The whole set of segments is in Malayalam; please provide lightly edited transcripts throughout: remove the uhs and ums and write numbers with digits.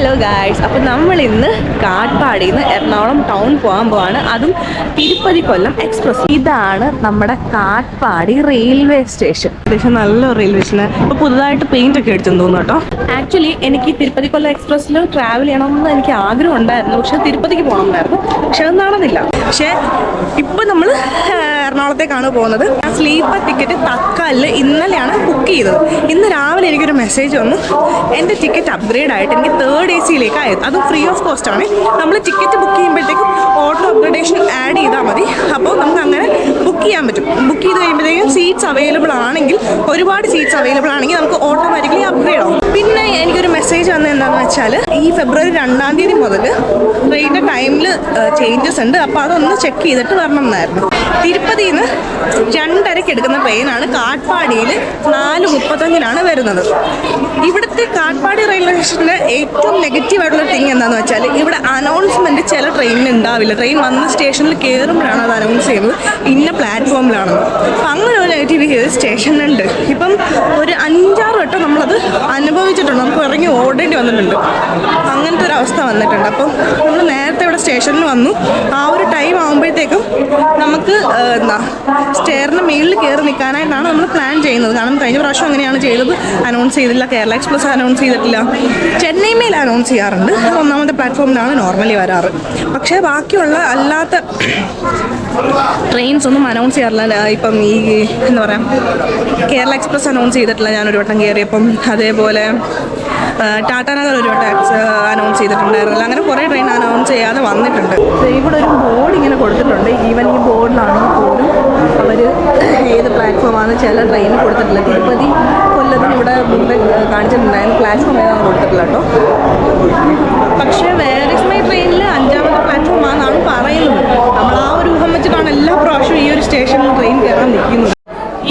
ഹലോ ഗായ്സ്, അപ്പോൾ നമ്മൾ ഇന്ന് കാട്ട്പാടിയിൽ നിന്ന് എറണാകുളം ടൗൺ പോകാൻ പോവാണ്. അതും തിരുപ്പതി കൊല്ലം എക്സ്പ്രസ്. ഇതാണ് നമ്മുടെ കാട്ട്പാടി റെയിൽവേ സ്റ്റേഷൻ. നല്ല റെയിൽവേ സ്റ്റേഷൻ. ഇപ്പോൾ പുതുതായിട്ട് പെയിന്റ് ഒക്കെ അടിച്ചെന്ന് തോന്നുന്നു കേട്ടോ. ആക്ച്വലി എനിക്ക് തിരുപ്പതി കൊല്ലം എക്സ്പ്രസ്സിൽ ട്രാവൽ ചെയ്യണമെന്ന് എനിക്ക് ആഗ്രഹം ഉണ്ടായിരുന്നു. പക്ഷെ തിരുപ്പതിക്ക് പോകണമായിരുന്നു. പക്ഷെ അത് നടന്നില്ല. പക്ഷേ ഇപ്പം നമ്മൾ എറണാകുളത്തേക്കാണ് പോകുന്നത്. ഞാൻ സ്ലീപ്പർ ടിക്കറ്റ് തക്കാലിൽ ഇന്നലെയാണ് ബുക്ക് ചെയ്തത്. ഇന്ന് രാവിലെ എനിക്കൊരു മെസ്സേജ് വന്നു, എൻ്റെ ടിക്കറ്റ് അപ്ഗ്രേഡ് ആയിട്ട് എനിക്ക് 3rd AC ആയത്. അതും ഫ്രീ ഓഫ് കോസ്റ്റ് ആണ്. നമ്മൾ ടിക്കറ്റ് ബുക്ക് ചെയ്യുമ്പോഴത്തേക്കും ഓട്ടോ അപ്ഗ്രഡേഷൻ ആഡ് ചെയ്താൽ മതി. അപ്പോൾ നമുക്ക് അങ്ങനെ ബുക്ക് ചെയ്യാൻ പറ്റും. ബുക്ക് ചെയ്ത് കഴിയുമ്പോഴത്തേക്കും സീറ്റ്സ് അവൈലബിൾ ആണെങ്കിൽ, ഒരുപാട് സീറ്റ്സ് അവൈലബിൾ ആണെങ്കിൽ നമുക്ക് ഓട്ടോമാറ്റിക്കലി അപ്ഗ്രേഡ് ആവും. പിന്നെ എനിക്കൊരു മെസ്സേജ് വന്നത് എന്താണെന്ന് വെച്ചാൽ, ഈ ഫെബ്രുവരി 2-ാം തീയതി മുതൽ ട്രെയിനിൻ്റെ ടൈമിൽ ചേഞ്ചസ് ഉണ്ട്. അപ്പോൾ അതൊന്ന് ചെക്ക് ചെയ്തിട്ട് വരണം എന്നായിരുന്നു. തിരുപ്പതിയിൽ നിന്ന് 2:30 എടുക്കുന്ന ട്രെയിനാണ് കാട്ട്പാടിയിൽ 4:35 വരുന്നത്. ഇവിടുത്തെ കാട്ട്പാടി റെയിൽവേ സ്റ്റേഷൻ്റെ ഏറ്റവും നെഗറ്റീവായിട്ടുള്ള തിങ് എന്താണെന്ന് വെച്ചാൽ, ഇവിടെ അനൗൺസ്മെൻറ്റ് ചില ട്രെയിനിൽ ഉണ്ടാവില്ല. ട്രെയിൻ വന്ന് സ്റ്റേഷനിൽ കയറുമ്പോഴാണ് അത് അനൗൺസ് ചെയ്യുന്നത് ഇന്ന പ്ലാറ്റ്ഫോമിലാണെന്ന്. അപ്പം അങ്ങനെ ഒരു നെഗറ്റീവ് സ്റ്റേഷനുണ്ട്. ഇപ്പം ഒരു 5-6 വട്ടം നമ്മളത് അനുഭവിച്ചിട്ടുണ്ട്. നമുക്ക് ഇറങ്ങി ഓടേണ്ടി വന്നിട്ടുണ്ട്. അങ്ങനത്തെ ഒരു അവസ്ഥ വന്നിട്ടുണ്ട്. അപ്പം നമ്മൾ നേരത്തെ ഇവിടെ സ്റ്റേഷനിൽ വന്നു. ആ ഒരു ടൈം ആകുമ്പോഴത്തേക്കും നമുക്ക് സ്റ്റെയറിന് മേളിൽ കയറി നിൽക്കാനായിട്ടാണ് നമ്മൾ പ്ലാൻ ചെയ്യുന്നത്. കാരണം കഴിഞ്ഞ പ്രാവശ്യം അങ്ങനെയാണ് ചെയ്തത്. അനൗൺസ് ചെയ്തില്ല. കേരള എക്സ്പ്രസ് അനൗൺസ് ചെയ്തിട്ടില്ല. ചെന്നൈ മെയിൽ അനൗൺസ് ചെയ്യാറുണ്ട്. അത് 1ാമത്തെ പ്ലാറ്റ്ഫോമിലാണ് നോർമലി വരാറ്. പക്ഷേ ബാക്കിയുള്ള അല്ലാത്ത ട്രെയിൻസ് ഒന്നും അനൗൺസ് ചെയ്യാറില്ല. ഇപ്പം ഈ എന്താ പറയുക, കേരള എക്സ്പ്രസ് അനൗൺസ് ചെയ്തിട്ടില്ല ഞാനൊരു വട്ടം കയറിയപ്പം. അതേപോലെ ടാറ്റാനഗർ ഒരു വട്ടം അനൗൺസ് ചെയ്തിട്ടുണ്ടായിരുന്നില്ല. അങ്ങനെ കുറേ ട്രെയിൻ അനൗൺസ് ചെയ്യാതെ വന്നിട്ടുണ്ട്. ഇവിടെ ഒരു ബോർഡ് ഇങ്ങനെ കൊടുത്തിട്ടുണ്ട്. ഈവൻ ഈ ബോർഡിലാണെങ്കിൽ പോലും അവർ ഏത് പ്ലാറ്റ്ഫോമാണ് ചില ട്രെയിൻ കൊടുത്തിട്ടില്ല. തിരുപ്പതി കൊല്ലത്തിന് ഇവിടെ മുമ്പേ കാണിച്ചിട്ടുണ്ടായിരുന്നു. പ്ലാറ്റ്ഫോം ഏതാണ് കൊടുത്തിട്ടില്ല കേട്ടോ. പക്ഷേ വേരിസ്മൈ ട്രെയിനിൽ 5ാമത്തെ പ്ലാറ്റ്ഫോമാണെന്നാണ് പറയുന്നത്. നമ്മൾ ആ ഒരു ഊഹം വെച്ചിട്ടാണ് എല്ലാ പ്രാവശ്യവും ഈ ഒരു സ്റ്റേഷനിൽ ട്രെയിൻ കയറാൻ നിൽക്കുന്നത്.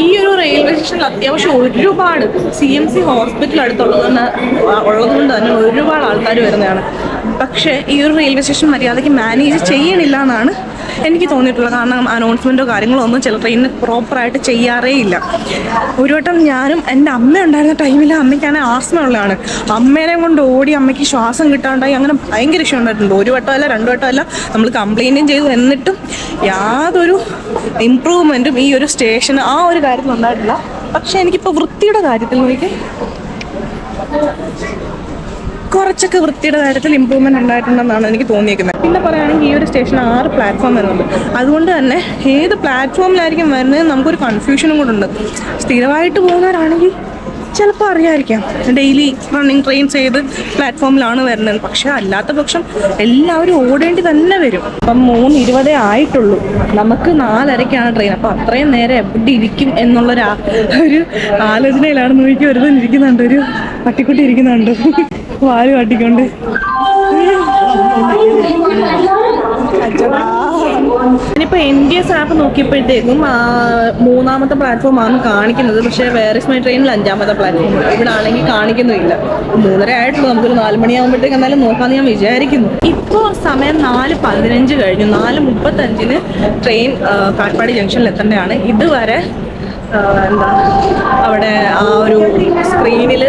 ഈ ഒരു റെയിൽവേ സ്റ്റേഷനിൽ അത്യാവശ്യം ഒരുപാട് CMC ഹോസ്പിറ്റൽ ഉള്ളതുകൊണ്ട് തന്നെ ഒരുപാട് ആൾക്കാർ വരുന്നതാണ്. പക്ഷേ ഈ ഒരു റെയിൽവേ സ്റ്റേഷൻ മര്യാദയ്ക്ക് മാനേജ് ചെയ്യണില്ല എന്നാണ് എനിക്ക് തോന്നിയിട്ടുള്ളത്. കാരണം അനൗൺസ്മെൻറ്റോ കാര്യങ്ങളോ ഒന്നും ചില ട്രെയിനിന് പ്രോപ്പറായിട്ട് ചെയ്യാറേ ഇല്ല. ഒരു വട്ടം ഞാനും എൻ്റെ അമ്മ ഉണ്ടായിരുന്ന ടൈമിൽ, അമ്മയ്ക്കാണെങ്കിൽ ആസ്മ ഉള്ളതാണ്. അമ്മേനെ കൊണ്ട് ഓടി അമ്മയ്ക്ക് ശ്വാസം കിട്ടാണ്ടായി. അങ്ങനെ ഭയങ്കര ഇഷ്യൂ ഉണ്ടായിട്ടുണ്ട്. 1 വട്ടമല്ല 2 വട്ടമല്ല നമ്മൾ കംപ്ലയിൻറ്റും ചെയ്തു. എന്നിട്ടും യാതൊരു ഇമ്പ്രൂവ്മെൻറ്റും ഈ ഒരു സ്റ്റേഷന് ആ ഒരു കാര്യത്തിൽ ഉണ്ടായിട്ടില്ല. പക്ഷേ എനിക്കിപ്പോൾ വൃത്തിയുടെ കാര്യത്തിൽ നോക്കി കുറച്ചൊക്കെ വൃത്തിയുടെ കാര്യത്തിൽ ഇമ്പ്രൂവ്മെൻറ്റ് ഉണ്ടായിട്ടുണ്ടെന്നാണ് എനിക്ക് തോന്നിയിരിക്കുന്നത്. പിന്നെ പറയുകയാണെങ്കിൽ ഈ ഒരു സ്റ്റേഷൻ 6 പ്ലാറ്റ്ഫോം വരുന്നുണ്ട്. അതുകൊണ്ട് തന്നെ ഏത് പ്ലാറ്റ്ഫോമിലായിരിക്കും വരുന്നത് നമുക്കൊരു കൺഫ്യൂഷനും കൂടെ ഉണ്ട്. സ്ഥിരമായിട്ട് പോകുന്നവരാണെങ്കിൽ ചിലപ്പോൾ അറിയാമായിരിക്കാം ഡെയിലി റണ്ണിങ് ട്രെയിൻസ് ഏത് പ്ലാറ്റ്ഫോമിലാണ് വരുന്നത്. പക്ഷേ അല്ലാത്ത പക്ഷം എല്ലാവരും ഓടേണ്ടി തന്നെ വരും. അപ്പം 3:20 ആയിട്ടുള്ളൂ. നമുക്ക് 4:30 ട്രെയിൻ. അപ്പോൾ അത്രയും നേരം എവിടെ ഇരിക്കും എന്നുള്ളൊരു ആലോചനയിലാണ്. നോക്കി ഒരുതന്നെ ഇരിക്കുന്നുണ്ട്. ഒരു പട്ടിക്കുട്ടി ഇരിക്കുന്നുണ്ട്, വാല് കാട്ടിക്കൊണ്ട്. ഇനിയിപ്പോൾ NTS ആപ്പ് നോക്കിയപ്പോഴത്തേക്കും 3ാമത്തെ പ്ലാറ്റ്ഫോമാണ് കാണിക്കുന്നത്. പക്ഷേ വേരിസ്മൈ ട്രെയിനിൽ 5ാമത്തെ പ്ലാറ്റ്ഫോം. ഇവിടെ ആണെങ്കിൽ കാണിക്കുന്നില്ല. 3:30 ആയിട്ടുള്ളൂ. നമുക്കൊരു 4 മണിയാകുമ്പോഴത്തേക്ക് എന്തായാലും നോക്കാമെന്ന് ഞാൻ വിചാരിക്കുന്നു. ഇപ്പോൾ സമയം 4:15 കഴിഞ്ഞു. 4:35 ട്രെയിൻ കാട്ട്പാടി ജംഗ്ഷനിൽ എത്തേണ്ടതാണ്. ഇതുവരെ അവിടെ ആ ഒരു സ്ക്രീനിൽ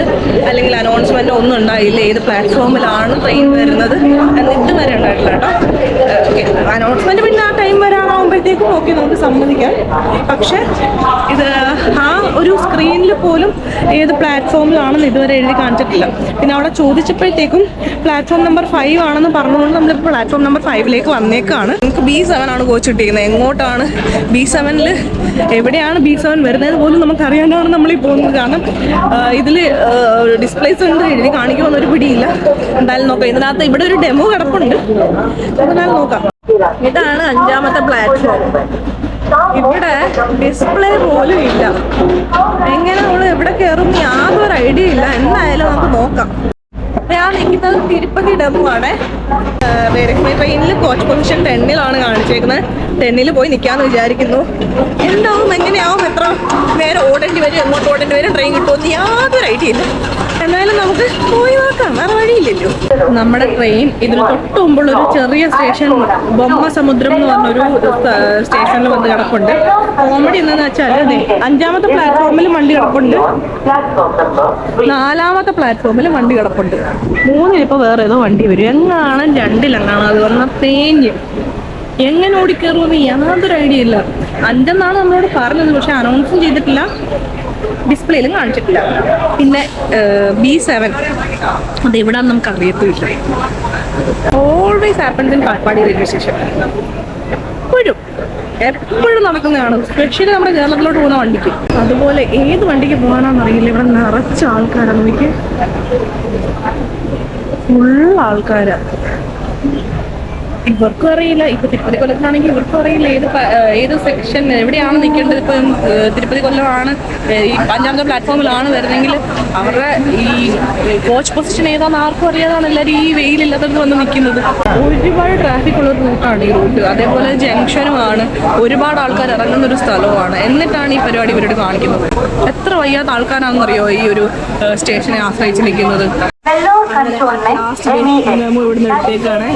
അല്ലെങ്കിൽ അനൗൺസ്മെൻ്റ് ഒന്നും ഉണ്ടായില്ല ഏത് പ്ലാറ്റ്ഫോമിലാണ് ട്രെയിൻ വരുന്നത് എന്ന് ഇതുവരെ ഉണ്ടായിട്ടില്ല കേട്ടോ. അനൗൺസ്മെൻറ്റ് പിന്നെ ആ ടൈം വരാനാകുമ്പോഴത്തേക്കും ഓക്കെ, നമുക്ക് സമ്മതിക്കാം. പക്ഷേ ഇത് ആ ഒരു സ്ക്രീനിൽ പോലും ഏത് പ്ലാറ്റ്ഫോമിലാണെന്ന് ഇതുവരെ എഴുതി കാണിച്ചിട്ടില്ല. പിന്നെ അവിടെ ചോദിച്ചപ്പോഴത്തേക്കും പ്ലാറ്റ്ഫോം നമ്പർ 5 ആണെന്ന് പറഞ്ഞുകൊണ്ട് നമ്മളിപ്പോൾ പ്ലാറ്റ്ഫോം നമ്പർ 5ലേക്ക് വന്നേക്കാണ്. നമുക്ക് B7 ആണ് കോച്ച് കിട്ടിയിരിക്കുന്നത്. എങ്ങോട്ടാണ് B7-ൽ, എവിടെയാണ് B7 വരുന്നത് പോലും നമുക്ക് അറിയാണ്ടാണ് നമ്മളീ പോകുന്നത്. കാരണം ഇതിൽ ഡിസ്പ്ലേസ് ഉണ്ട്, എഴുതി കാണിക്കുമെന്നൊരു പിടിയില്ല. എന്തായാലും നോക്കാം. ഇതിനകത്ത് ഇവിടെ ഒരു ഡെമോ കിടപ്പുണ്ട്. എന്തായാലും നോക്കാം. ഇതാണ് 5ാമത്തെ പ്ലാറ്റ്ഫോം. ഇവിടെ ഡിസ്പ്ലേ പോലും ഇല്ല. എങ്ങനെ നമ്മൾ എവിടെ കയറും യാതൊരു ഐഡിയ ഇല്ല. എന്തായാലും നമുക്ക് നോക്കാം. ഞാൻ നിൽക്കുന്നത് തിരുപ്പതി ഡെമോ ആണ്. വേരിസ്മൈ ട്രെയിനിൽ കോച്ച് പൊസിഷൻ 10-ലാണ് കാണിച്ചേക്കുന്നത്. 10-ൽ പോയി നിൽക്കാമെന്ന് വിചാരിക്കുന്നു. എന്താവും, എങ്ങനെയാവും, എത്ര നേരം ഓടേണ്ടി വരും, എങ്ങോട്ട് ഓടേണ്ടി വരും, ട്രെയിൻ കിട്ടുമെന്ന് യാതൊരു ഐഡിയ ഇല്ല. എന്നാലും നമുക്ക് പോയി നോക്കാം, വേറെ വഴിയില്ലല്ലോ. നമ്മുടെ ട്രെയിൻ ഇതിന് തൊട്ട് മുമ്പുള്ള ഒരു ചെറിയ സ്റ്റേഷൻ ബൊമ്മ സമുദ്രം എന്ന് പറഞ്ഞൊരു സ്റ്റേഷനിൽ വന്ന് കിടപ്പുണ്ട്. കോമഡി എന്താണെന്ന് വെച്ചാൽ 5ാമത്തെ പ്ലാറ്റ്ഫോമിൽ വണ്ടി കിടപ്പുണ്ട്, 4ാമത്തെ പ്ലാറ്റ്ഫോമിൽ വണ്ടി കിടപ്പുണ്ട്, 3 ഇപ്പോൾ വേറെ ഏതോ വണ്ടി വരും. എങ്ങാണ് 2-ലെങ്ങാണ് അത് പറഞ്ഞാൽ തേഞ്ഞ് എങ്ങനെ ഓടിക്കയറുമെന്ന് യാതൊരു ഐഡിയ ഇല്ല. 5 എന്നാണ് നമ്മളോട് പറഞ്ഞത്, പക്ഷെ അനൗൺസും ചെയ്തിട്ടില്ല, ഡിസ്പ്ലേയിലും കാണിച്ചിട്ടില്ല. പിന്നെ B7 അതെവിടാന്ന് നമുക്ക് അറിയത്തില്ല. Always happens in Katpadi railway station. എപ്പോഴും നടക്കുന്നതാണ്, സ്പെഷ്യലി നമ്മുടെ കേരളത്തിലോട്ട് പോകുന്ന വണ്ടിക്ക്. അതുപോലെ ഏത് വണ്ടിക്ക് പോകാനാണെന്ന് അറിയില്ല, ഇവിടെ നിറച്ച ആൾക്കാരാണ്. നോക്കി, ഫുൾ ആൾക്കാരാണ്. ഇവർക്കും അറിയില്ല, ഇപ്പൊ തിരുപ്പതി കൊല്ലത്തിനാണെങ്കിൽ ഇവർക്കും അറിയില്ല ഏത് സെക്ഷൻ എവിടെയാണ് നിൽക്കേണ്ടത്. ഇപ്പം തിരുപ്പതി കൊല്ലമാണ്, ഈ 5ാമത്തെ പ്ലാറ്റ്ഫോമിലാണ് വരുന്നെങ്കിൽ അവരുടെ ഈ കോച്ച് പൊസിഷൻ ഏതാണെന്ന് ആർക്കും അറിയാതാണ് എല്ലാവരും ഈ വെയിലില്ലാത്തത് വന്ന് നിൽക്കുന്നത്. ഒരുപാട് ട്രാഫിക് ഉള്ള റൂട്ടാണ് ഈ റൂട്ട്. അതേപോലെ ജംഗ്ഷനുമാണ്, ഒരുപാട് ആൾക്കാർ ഇറങ്ങുന്ന ഒരു സ്ഥലവുമാണ്. എന്നിട്ടാണ് ഈ പരിപാടി ഇവരോട് കാണിക്കുന്നത്. എത്ര വയ്യാത്ത ആൾക്കാരാണെന്നറിയോ ഈ ഒരു സ്റ്റേഷനെ ആശ്രയിച്ച് നിൽക്കുന്നത്. ഇവിടുന്ന് എടുത്തേക്കാണ്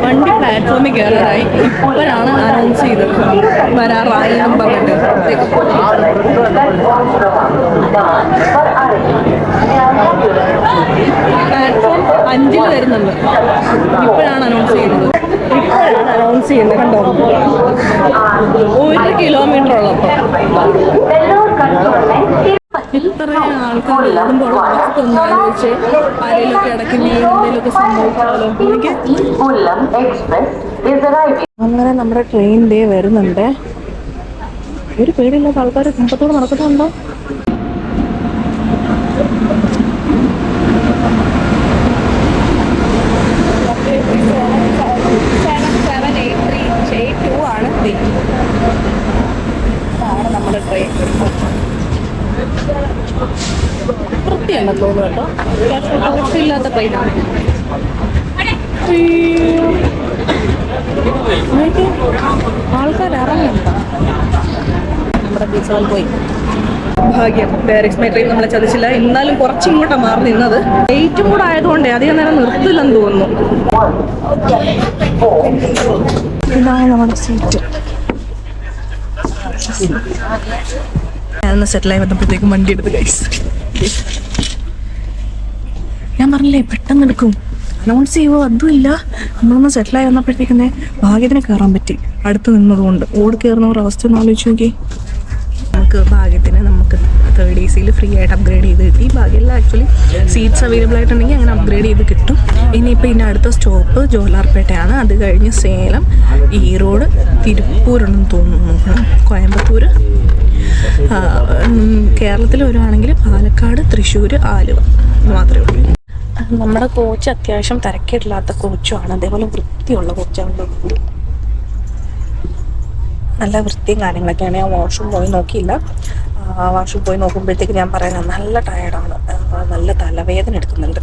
വണ്ടി പ്ലാറ്റ്ഫോമിൽ കയറാറായി. ഇപ്പോഴാണ് അനൗൺസ് ചെയ്തത് വരാറായി എന്ന് പറഞ്ഞിട്ട്. പ്ലാറ്റ്ഫോം 5 വരുന്നുണ്ട്, ഇപ്പോഴാണ് അനൗൺസ് ചെയ്യുന്നത്. കണ്ടോ, 1 കിലോമീറ്റർ ഉള്ളപ്പോൾ ഇത്രയും ആൾക്കാർ ഓടുമ്പോൾ ആലോചിച്ച് ആരെയിലൊക്കെ ഇടയ്ക്ക് എന്തെങ്കിലുമൊക്കെ സംഭവിക്കാമല്ലോ. അങ്ങനെ നമ്മുടെ ട്രെയിൻ ഡേ വരുന്നുണ്ട്. ഒരു പേടിയില്ലാത്ത ആൾക്കാർ കുമ്പത്തോട് നടക്കുന്നുണ്ടോ? ആണ് നമ്മുടെ ട്രെയിൻ. വൃത്തിയല്ല തോന്നുന്നു കേട്ടോ, വൃത്തിയില്ലാത്ത ട്രെയിനാണ്. ആൾക്കാർ ഇറങ്ങണ്ട. നമ്മുടെ ബീച്ചുകൾ പോയി. ഭാഗ്യം, മൈ ട്രെയിൻ നമ്മളെ ചതിച്ചില്ല. എന്നാലും കുറച്ചിങ്ങോട്ടാണ് മാറി നിന്നത്. ഏറ്റവും കൂടെ ആയതുകൊണ്ട് അധികം നേരം നിർത്തില്ലെന്ന് തോന്നുന്നു. ഇതാണ് നമ്മുടെ സീറ്റ്. ഞാനൊന്ന് സെറ്റിലായി വന്നപ്പോഴത്തേക്കും വണ്ടി എടുത്ത് ഗൈസ്. ഞാൻ പറഞ്ഞില്ലേ പെട്ടെന്ന് എടുക്കും, അനൗൺസ് ചെയ്യുമോ അതുമില്ല. നമ്മളൊന്ന് സെറ്റിലായി വന്നപ്പോഴത്തേക്കും ഭാഗ്യത്തിന് കയറാൻ പറ്റി, അടുത്ത് നിന്നതുകൊണ്ട്. ഓടി കയറുന്നവർ അവസ്ഥ ഒന്ന് ആലോചിച്ച് നോക്കി. നമുക്ക് ഭാഗ്യത്തിന് നമുക്ക് 3rd AC ഫ്രീ ആയിട്ട് അപ്ഗ്രേഡ് ചെയ്ത് കിട്ടി. ഭാഗ്യമില്ല, ആക്ച്വലി സീറ്റ്സ് അവൈലബിൾ ആയിട്ടുണ്ടെങ്കിൽ അങ്ങനെ അപ്ഗ്രേഡ് ചെയ്ത് കിട്ടും. ഇനിയിപ്പോൾ ഇതിൻ്റെ അടുത്ത സ്റ്റോപ്പ് ജോലാർപേട്ടയാണ്. അത് കഴിഞ്ഞ് സേലം, ഈറോഡ്, തിരുപ്പൂരുണ്ടെന്ന് തോന്നുന്നു, കോയമ്പത്തൂർ. കേരളത്തിൽ വരുവാണെങ്കിൽ പാലക്കാട്, തൃശ്ശൂർ, ആലുവ മാത്രമേ ഉള്ളൂ. നമ്മുടെ കോച്ച് അത്യാവശ്യം തിരക്കില്ലാത്ത കോച്ചുമാണ്. അതേപോലെ വൃത്തിയുള്ള കോച്ചാണ്, നല്ല വൃത്തിയും കാര്യങ്ങളൊക്കെയാണ്. ഞാൻ വാഷ്റൂം പോയി നോക്കിയില്ല. വാഷ്റൂം പോയി നോക്കുമ്പോഴത്തേക്ക് ഞാൻ പറയാൻ നല്ല ടയർഡാണ്, നല്ല തലവേദന എടുക്കുന്നുണ്ട്.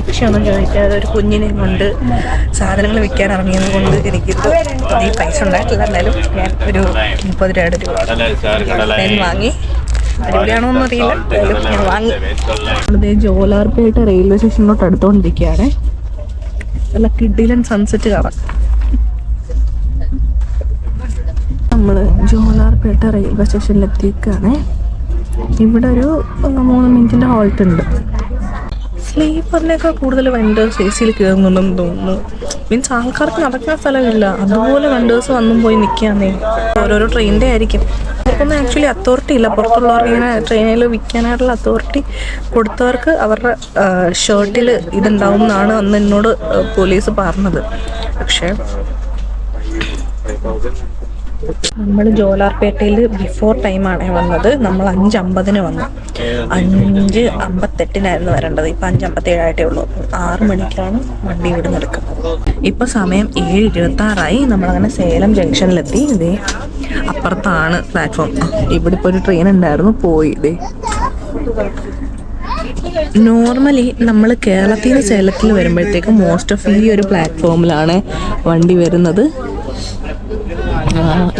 ഭിക്ഷയൊന്നും ചോദിക്കാതെ ഒരു കുഞ്ഞിനെ കൊണ്ട് സാധനങ്ങൾ വിൽക്കാൻ ഇറങ്ങിയത് കൊണ്ട് എനിക്കിത് ഈ പൈസ ഉണ്ടായിട്ടില്ല. എന്നാലും ഞാൻ ഒരു 30 രൂപ വാങ്ങി. അടിപൊളിയാണോന്നും അറിയില്ല, ഞാൻ വാങ്ങി. അതേ ജോലാർപേട്ട റെയിൽവേ സ്റ്റേഷനിലോട്ട് അടുത്തോണ്ടിരിക്കുകയാണ്. നല്ല കിഡിലൻ സൺസെറ്റ് കാണാം. നമ്മൾ ജോലാർപേട്ട റെയിൽവേ സ്റ്റേഷനിലെത്തിയേക്കാണ്. ഇവിടെ ഒരു 3 മിനിറ്റിൻ്റെ ഹോൾട്ട് ഉണ്ട്. സ്ലീപ്പറിനേക്കാൾ കൂടുതൽ വെൻഡേഴ്സ് AC കയറുന്നുണ്ടെന്ന് തോന്നുന്നു. മീൻസ് ആൾക്കാർക്ക് നടക്കാൻ സ്ഥലമില്ല, അതുപോലെ വെൻഡേഴ്സ് വന്നും പോയി നിൽക്കാന്നേ. ഓരോരോ ട്രെയിനിൻ്റെ ആയിരിക്കും. അവർക്കൊന്നും ആക്ച്വലി അതോറിറ്റി ഇല്ല. പുറത്തുള്ളവർക്ക് ഇങ്ങനെ ട്രെയിനിൽ വിൽക്കാനായിട്ടുള്ള അതോറിറ്റി കൊടുത്തവർക്ക് അവരുടെ ഷർട്ടിൽ ഇതുണ്ടാവും എന്നാണ് അന്ന് എന്നോട് പോലീസ് പറഞ്ഞത്. പക്ഷേ നമ്മൾ ജോലാർപേട്ടയിൽ ബിഫോർ ടൈമാണ് വന്നത്. നമ്മൾ 5:50 വന്നു. 5:58 വരേണ്ടത്. ഇപ്പം 5:57 ഉള്ളൂ. 6 മണിക്കാണ് വണ്ടി ഇവിടെ നിന്ന് എടുക്കുന്നത്. ഇപ്പം സമയം 7:26. നമ്മളങ്ങനെ സേലം ജംഗ്ഷനിലെത്തി. ഇതേ അപ്പുറത്താണ് പ്ലാറ്റ്ഫോം. ഇവിടെ ഇപ്പോൾ ഒരു ട്രെയിൻ ഉണ്ടായിരുന്നു, പോയി. ഇതേ നോർമലി നമ്മൾ കേരളത്തിൽ നിന്ന് സേലത്തിൽ വരുമ്പോഴത്തേക്കും മോസ്റ്റ് ഓഫ് ഈ ഒരു പ്ലാറ്റ്ഫോമിലാണ് വണ്ടി വരുന്നത്.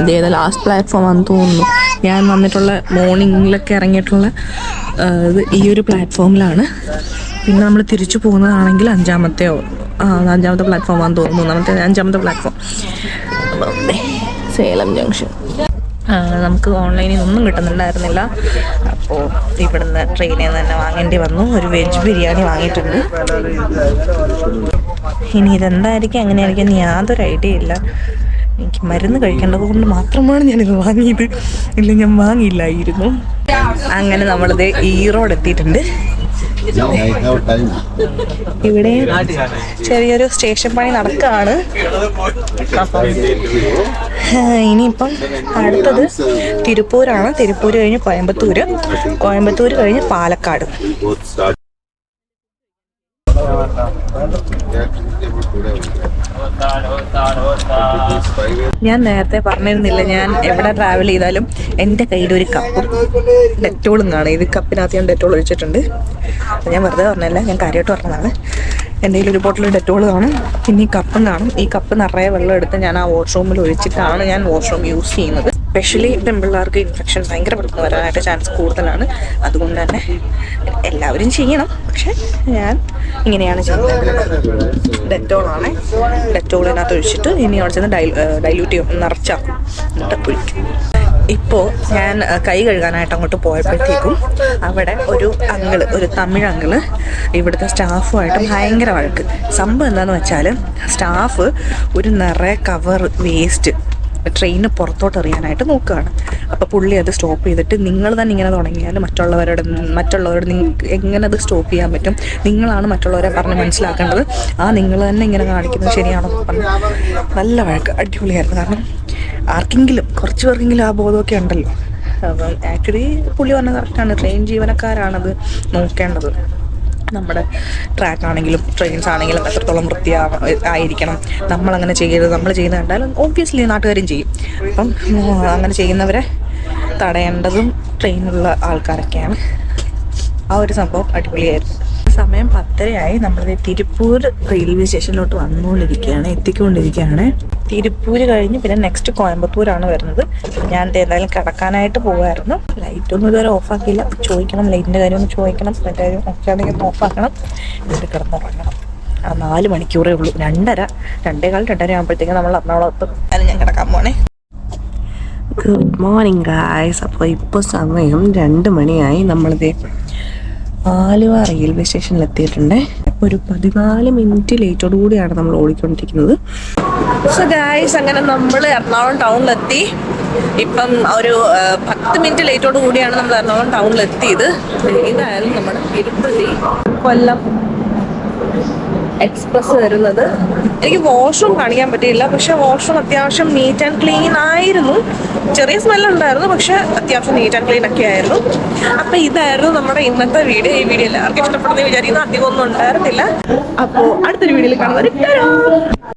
ഇതേതാ ലാസ്റ്റ് പ്ലാറ്റ്ഫോം ആണെന്ന് തോന്നുന്നു. ഞാൻ വന്നിട്ടുള്ള മോർണിംഗിലൊക്കെ ഇറങ്ങിയിട്ടുള്ള ഇത് ഈ ഒരു പ്ലാറ്റ്ഫോമിലാണ്. പിന്നെ നമ്മൾ തിരിച്ചു പോകുന്നതാണെങ്കിൽ അഞ്ചാമത്തെ പ്ലാറ്റ്ഫോം ആണെന്ന് തോന്നുന്നു. അഞ്ചാമത്തെ പ്ലാറ്റ്ഫോം സേലം ജംഗ്ഷൻ. നമുക്ക് ഓൺലൈനിൽ ഒന്നും കിട്ടുന്നുണ്ടായിരുന്നില്ല. അപ്പോൾ ഇവിടുന്ന് ട്രെയിനിൽ നിന്ന് തന്നെ വാങ്ങേണ്ടി വന്നു. ഒരു വെജ് ബിരിയാണി വാങ്ങിയിട്ടുണ്ട്. ഇനി ഇതെന്തായിരിക്കും എങ്ങനെയായിരിക്കും യാതൊരു ഐഡിയ ഇല്ല. എനിക്ക് മരുന്ന് കഴിക്കേണ്ടത് കൊണ്ട് മാത്രമാണ് ഞാനിത് വാങ്ങിയത്, ഇല്ല ഞാൻ വാങ്ങിയില്ലായിരുന്നു. അങ്ങനെ നമ്മളിത് ഈറോഡ് എത്തിയിട്ടുണ്ട്. ഇവിടെ ചെറിയൊരു സ്റ്റേഷൻ പണി നടക്കുകയാണ്. അപ്പം ഇനിയിപ്പം അടുത്തത് തിരുപ്പൂരാണ്. തിരുപ്പൂർ കഴിഞ്ഞ് കോയമ്പത്തൂർ കഴിഞ്ഞ് പാലക്കാട്. ഞാൻ നേരത്തെ പറഞ്ഞിരുന്നില്ല, ഞാൻ എവിടെ ട്രാവൽ ചെയ്താലും എൻ്റെ കയ്യിൽ ഒരു കപ്പും ഡെറ്റോളും കാണും. ഇത് കപ്പിനകത്ത് ഞാൻ ഡെറ്റോൾ ഒഴിച്ചിട്ടുണ്ട്. ഞാൻ വെറുതെ പറഞ്ഞല്ല, ഞാൻ കാര്യമായിട്ട് പറഞ്ഞതാണ്. എൻ്റെ കയ്യിൽ ഒരു ബോട്ടിൽ ഡെറ്റോൾ കാണും, പിന്നെ ഈ കപ്പും കാണും. ഈ കപ്പ് നിറയെ വെള്ളം എടുത്ത് ഞാൻ ആ വാഷ്റൂമിൽ ഒഴിച്ചിട്ടാണ് ഞാൻ വാഷ്റൂം യൂസ് ചെയ്യുന്നത്. സ്പെഷ്യലി പെൺപിള്ളേർക്ക് ഇൻഫെക്ഷൻ ഭയങ്കര പെട്ടെന്ന് വരാനായിട്ട് ചാൻസ് കൂടുതലാണ്. അതുകൊണ്ട് തന്നെ എല്ലാവരും ചെയ്യണം, പക്ഷെ ഞാൻ ഇങ്ങനെയാണ് ചെയ്യുന്നത്. ഡെറ്റോളാണ്. ഡെറ്റോളിനകത്ത് ഒഴിച്ചിട്ട് ഇനി അവിടെ ചെന്ന് ഡൈല്യൂട്ട് ചെയ്യും, നിറച്ചാക്കും, എന്നിട്ട് ഒഴിക്കും. ഇപ്പോൾ ഞാൻ കൈ കഴുകാനായിട്ട് അങ്ങോട്ട് പോയപ്പോഴത്തേക്കും അവിടെ ഒരു തമിഴ് അങ്കിള് ഇവിടുത്തെ സ്റ്റാഫുമായിട്ട് ഭയങ്കര വഴക്ക്. സംഭവം എന്താണെന്ന് വെച്ചാൽ സ്റ്റാഫ് ഒരു നിറയെ കവർ വേസ്റ്റ് ട്രെയിനിന് പുറത്തോട്ട് എറിയാനായിട്ട് നോക്കുകയാണ്. അപ്പോൾ പുള്ളി അത് സ്റ്റോപ്പ് ചെയ്തിട്ട്, നിങ്ങൾ തന്നെ ഇങ്ങനെ തുടങ്ങിയാൽ മറ്റുള്ളവരോട് നിങ്ങൾക്ക് എങ്ങനെ അത് സ്റ്റോപ്പ് ചെയ്യാൻ പറ്റും? നിങ്ങളാണ് മറ്റുള്ളവരെ പറഞ്ഞ് മനസ്സിലാക്കേണ്ടത്. നിങ്ങൾ തന്നെ ഇങ്ങനെ കാണിക്കുന്നത് ശരിയാണോ പറഞ്ഞു നല്ല വഴക്ക്. അടിപൊളിയായിരുന്നു. കാരണം കുറച്ച് പേർക്കെങ്കിലും ആ ബോധമൊക്കെ ഉണ്ടല്ലോ. അപ്പം ആക്ച്വലി പുള്ളി പറഞ്ഞത് കറക്റ്റാണ്. ട്രെയിൻ ജീവനക്കാരാണത് നോക്കേണ്ടത്. നമ്മുടെ ട്രാക്ക് ആണെങ്കിലും ട്രെയിൻസ് ആണെങ്കിലും എത്രത്തോളം ആയിരിക്കണം, നമ്മളങ്ങനെ ചെയ്യരുത്. നമ്മൾ ചെയ്യുന്നത് കണ്ടാലും ഓബ്വിയസ്ലി നാട്ടുകാരും ചെയ്യും. അപ്പം അങ്ങനെ ചെയ്യുന്നവരെ തടയേണ്ടതും ട്രെയിനിലുള്ള ആൾക്കാരൊക്കെയാണ്. ആ ഒരു സംഭവം അടിപൊളിയായിരുന്നു. സമയം 10:30 നമ്മൾ തിരുപ്പൂർ റെയിൽവേ സ്റ്റേഷനിലോട്ട് എത്തിക്കൊണ്ടിരിക്കുകയാണ്. തിരുപ്പൂർ കഴിഞ്ഞ് പിന്നെ നെക്സ്റ്റ് കോയമ്പത്തൂരാണ് വരുന്നത്. ഞാൻ എന്തായാലും കിടക്കാനായിട്ട് പോകുമായിരുന്നു. ലൈറ്റൊന്നും ഇതുവരെ ഓഫാക്കിയില്ല. ചോദിക്കണം, ലൈറ്റിൻ്റെ കാര്യം ഒന്ന് ചോദിക്കണം. മറ്റേ കാര്യം ഒക്കെ ആണെങ്കിൽ ഓഫാക്കണം. എന്നിട്ട് കിടന്നുറങ്ങണം. 4 മണിക്കൂറേ ഉള്ളൂ. 2:15 ആകുമ്പോഴത്തേക്കും നമ്മൾ എറണാകുളത്ത്. അതിന് ഞാൻ കിടക്കാൻ പോണേ. Good morning guys. അപ്പോൾ ഇപ്പോൾ സമയം 2 മണിയായി. നമ്മളിത് ആലുവ റെയിൽവേ സ്റ്റേഷനിൽ എത്തിയിട്ടുണ്ട്. ഒരു 14 മിനിറ്റ് ലേറ്റോടു കൂടിയാണ് നമ്മൾ ഓടിക്കൊണ്ടിരിക്കുന്നത്. സോ ഗായ്സ്, അങ്ങനെ നമ്മൾ എറണാകുളം ടൗണിലെത്തി. ഇപ്പം ഒരു 10 മിനിറ്റ് ലേറ്റോടു കൂടിയാണ് നമ്മൾ എറണാകുളം ടൗണിലെത്തിയത്. ഇതായാലും നമ്മുടെ തിരുപ്പതി കൊല്ലം എക്സ്പ്രസ് വരുന്നത്. എനിക്ക് വാഷ്റൂം കാണിക്കാൻ പറ്റിയില്ല, പക്ഷെ വാഷ്റൂം അത്യാവശ്യം നീറ്റ് ആൻഡ് ക്ലീൻ ആയിരുന്നു. ചെറിയ സ്മെല്ലുണ്ടായിരുന്നു, പക്ഷെ അത്യാവശ്യം നീറ്റ് ആൻഡ് ക്ലീൻ ഒക്കെ ആയിരുന്നു. അപ്പം ഇതായിരുന്നു നമ്മുടെ ഇന്നത്തെ വീഡിയോ. ഈ വീഡിയോ എല്ലാവർക്കും ഇഷ്ടപ്പെടുന്ന വിചാരിക്കുന്നു. അധികം ഒന്നും ഉണ്ടായിരുന്നില്ല. അപ്പോൾ അടുത്തൊരു വീഡിയോയിൽ കാണുന്നത്.